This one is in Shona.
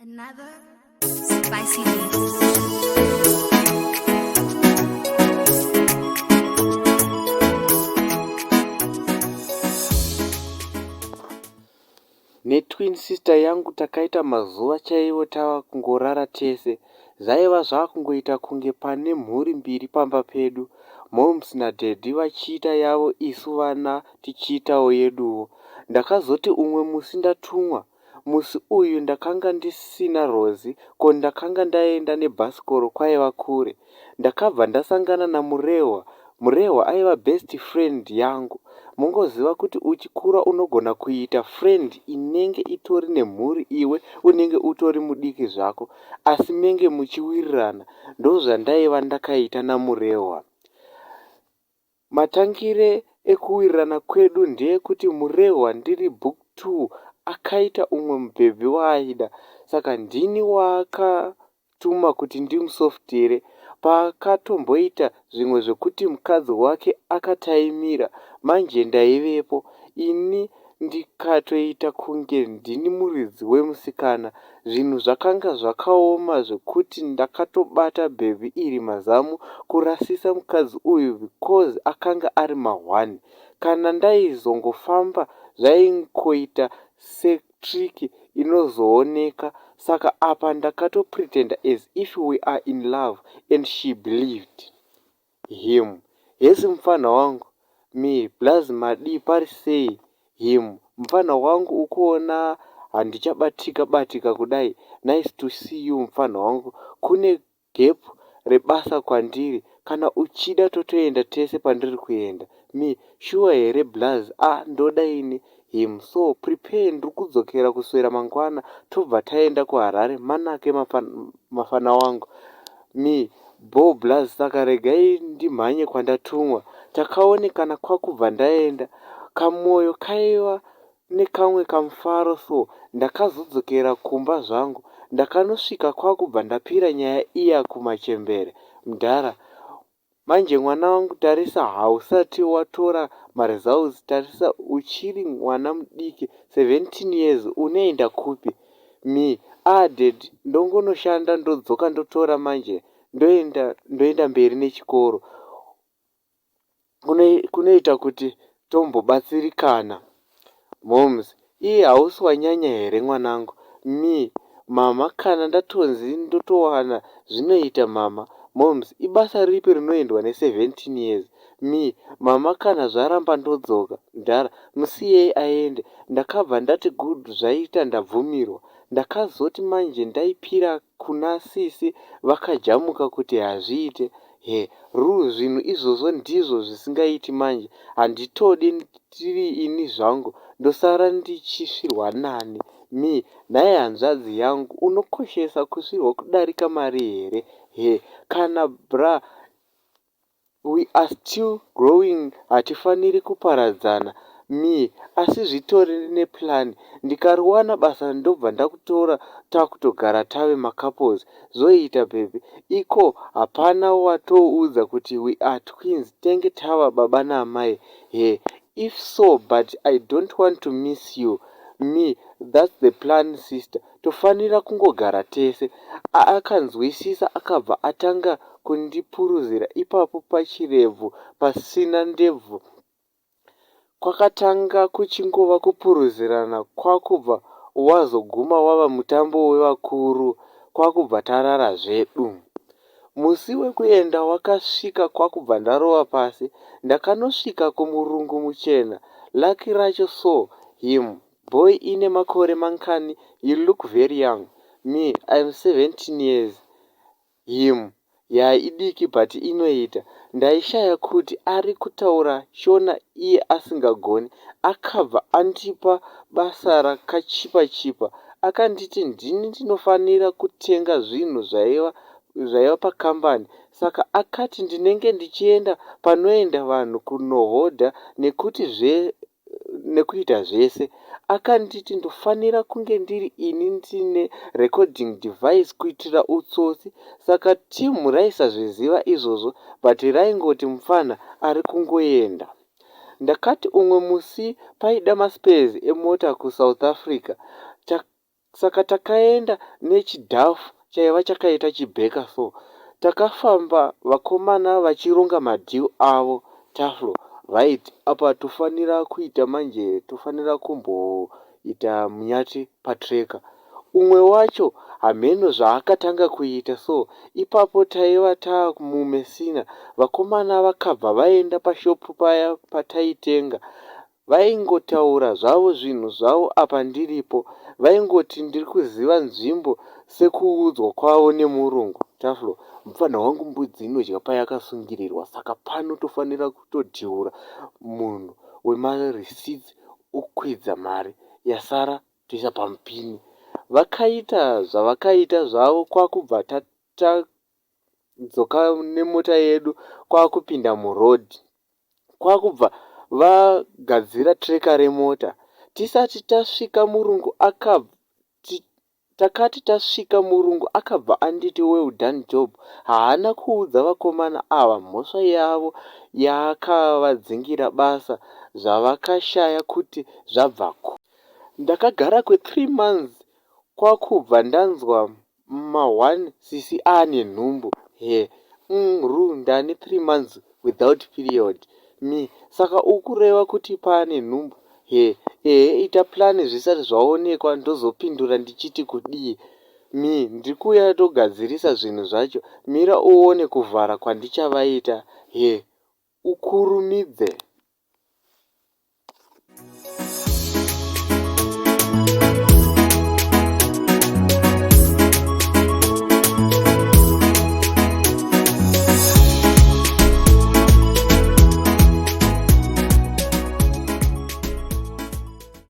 Another spicy beat. Netwin sister yangu takaita mazuva chaiwo tava kungorara tese. Zvaiva zvakungoita kunge pane mhuri mbiri pamba pedu. Moms nadaddy vachiita yavo, isu vana tichiitawo yeduwo. Ndakazoti umwe musi ndatumwa. Musi uyu ndakanga ndisina rozi, ko ndakanga ndaenda nebhasikoro kwaiva kure. Ndakabva ndasangana namurehwa. Murehwa aiva best friend yangu. Mungoziva kuti uchikura unogona kuita friend inenge itori nemhuri, iwe unenge utori mudiki zvako, asi menge muchiwirirana. Ndozvandaiva ndakaita namurehwa. Matangire ekuwirirana kwedu ndeyekuti murehwa ndiri book 2 akaita umwe mubhebhi waaida, saka ndini waakatuma kuti ndimusoftere. Pakatomboita zvimwe zvekuti mukadzi wake akataimira, manje ndaivepo. Ini ndikatoita kunge ndini muridzi wemusikana. Zvinhu zvakanga zvakaoma zvekuti ndakatobata bhebhi iri mazamu kurasisa mukadzi uyu because akanga ari mahwani. Kana ndaizongofamba zvaingoita setriki inozooneka. Saka apa ndakatopretenda as if we are in love and she believed him. Hesi mufana wangu, me blazi madii pari sei him. Mufana wangu ukuona handichabatika kudai. Nice to see you mufana wangu. Kune gap rebasa kwandiri. Kana uchida totoenda tese pandiri kuenda. Me sure here blazi. Ndoda ini him. So prepare, ndiri kudzokera kuswera mangwana tobva taenda kuHarare. Manake mafana wangu. Me bo blazi, saka regai ndimhanye kwandatumwa. Takaonekana kwakubva ndaenda. Kamwoyo kaiva nekamwe kamufaro, so ndakazodzokera kumba zvangu. Ndakanosvika kwakubva ndapira nyaya iya kumachembere. Mudhara, manje mwana wangu, tarisa hausati watora maresults. Tarisa uchiri mwana mudiki 17 years, unoenda kupi? Me dad, ndongonoshanda ndodzoka ndotora manje ndoenda mberi nechikoro. Kunoita kuti tombobatsirikana. Moms, iye hausi wanyanya here mwanangu? Me mama, kana ndatonzi ndotowana zvinoita mama. Moms, ibasa ripi rinoendwa ne17 years? Me mama, kana zvaramba ndodzoka. Mudhara, musiyei aende. Ndakabva ndati good, zvaita ndabvumirwa. Ndakazoti manje ndaipira kuna sisi, vakajamuka kuti hazviite. Zvinhu izvozvo ndizvo zvisingaiti manje. Handitodi tiri ini zvangu ndosara ndichisvirwa nani. Me naye hanzvadzi yangu, unokoshesa kusvirwa kudarika mari here? Kana bra, we are still growing, hatifaniri kuparadzana. Me asi zvitori neplan. Ndikariwana basa ndobva ndakutora takutogara tave macouples. Zoita baby, iko hapana watoudza kuti we are twins tenge tava baba naamai. If so, but I don't want to miss you. Me, that's the plan sister. Tofanira kungogara tese. Akanzwisisa akabva atanga kundipuruzira ipapo pachirevhu pasina ndebvu. Kwakatanga kuchingova kupuruzirana, kwakubva wazoguma wava mutambo wevakuru, kwakubva tarara zvedu. Musi wekuenda wakasvika, kwakubva ndarova pasi. Ndakanosvika kumurungu muchena. Lucky racho so him. Boy ine makore mankani? You look very young. Me, I'm 17 years. Him. Idiki but inoita. Ndaishaya kuti ari kutaura shona iye asingagoni. Akabva andipa basa rakachipa. Akanditi ndini ndinofanira kutenga zvinhu zvaiva pakambani. Saka akati ndinenge ndichienda panoenda vanhu kunohodha nekuita zvese. Akanditi ndofanira kunge ndiri ini ndine recording device kuitira utsotsi. Saka timu raisazviziva izvozvo, but raingoti mufana ari kungoenda. Ndakati umwe musi paida maspezi emota kuSouth Africa. Saka takaenda nechidhafu chaiva chakaita chibheka so. Takafamba vakomana vachironga madhiu avo. Taflo, right, apa tofanira kuita manje, tofanira kumboita munyati patreka. Umwe wacho hameno zvaakatanga kuita, so ipapo taiva takumumesina. Vakomana vakabva vaenda pashopu paya pataitenga. Vaingotaura zvavo zvinhu zvavo apa ndiripo. Vaingoti ndiri kuziva nzvimbo sekuudzwa kwavo nemurungu. Taflo, mufana wangu mbudzi inodya payakasungirirwa, saka pano tofanira kutodhiura munhu wemarisitsi okwidza mari yasara toisa pamupini. Vakaita zvavakaita zvavo, kwakubva tadzoka nemota yedu kwakupinda murodhi. Kwakubva vagadzira treka remota. Tisati tasvika murungu takati tasvika murungu akabva anditi well done job. Haana kuudza vakomana ava mhosva yavo yaakavadzingira basa zvavakashaya kuti zvabvako. Ndakagara kwe3 months kwakubva ndanzwa ma1 cc ane nhumbu. Ru ndane 3 months without period. Saka ukureva kuti pane nhumbu. Ita plani zvisati zvaonekwa ndozopindura ndichiti kudii. Ndikuya togadzirisa zvinhu zvacho. Mira uone kuvhara kwandichavaita. Ukurumidze.